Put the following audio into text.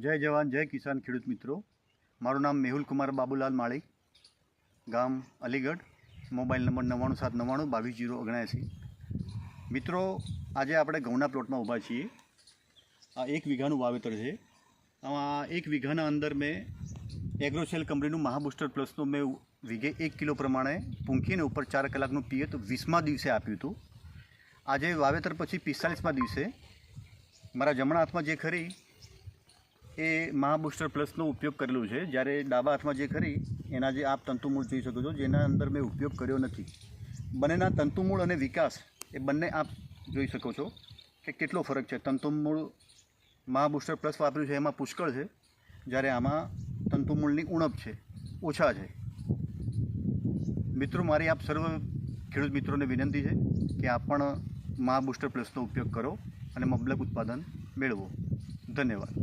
જય જવાન જય કિસાન ખેડૂત મિત્રો, મારું નામ મેહુલ કુમાર બાબુલાલ માળી, ગામ અલીગઢ, મોબાઈલ નંબર 9979222079। મિત્રો, આજે આપણે ઘઉંના પ્લોટમાં ઊભા છીએ। આ 1 વીઘાનું વાવેતર છે। આમાં 1 વીઘાના અંદર મેં એગ્રોસેલ કંપનીનું મહાબૂસ્ટર પ્લસનું મેં વીઘે 1 કિલો પ્રમાણે પૂંખીને ઉપર 4 કલાકનું પિયત 20મા દિવસે આપ્યું હતું। આજે વાવેતર પછી 45મા દિવસે મારા જમણા હાથમાં જે ખરી એ મહાબૂસ્ટર પ્લસનો ઉપયોગ કરેલો છે, જ્યારે ડાબા હાથમાં જે ખરી એના જે આપ તંતુમૂળ જોઈ શકો છો, જેના અંદર મેં ઉપયોગ કર્યો નથી। બંનેના તંતુમૂળ અને વિકાસ એ બંને આપ જોઈ શકો છો કે કેટલો ફરક છે। તંતુમૂળ મહાબૂસ્ટર પ્લસ વાપર્યું છે એમાં પુષ્કળ છે, જ્યારે આમાં તંતુમૂળની ઉણપ છે, ઓછા છે। મિત્રો, મારી આપ સર્વ ખેડૂત મિત્રોને વિનંતી છે કે આપ પણ મહાબૂસ્ટર પ્લસનો ઉપયોગ કરો અને મબલક ઉત્પાદન મેળવો। ધન્યવાદ।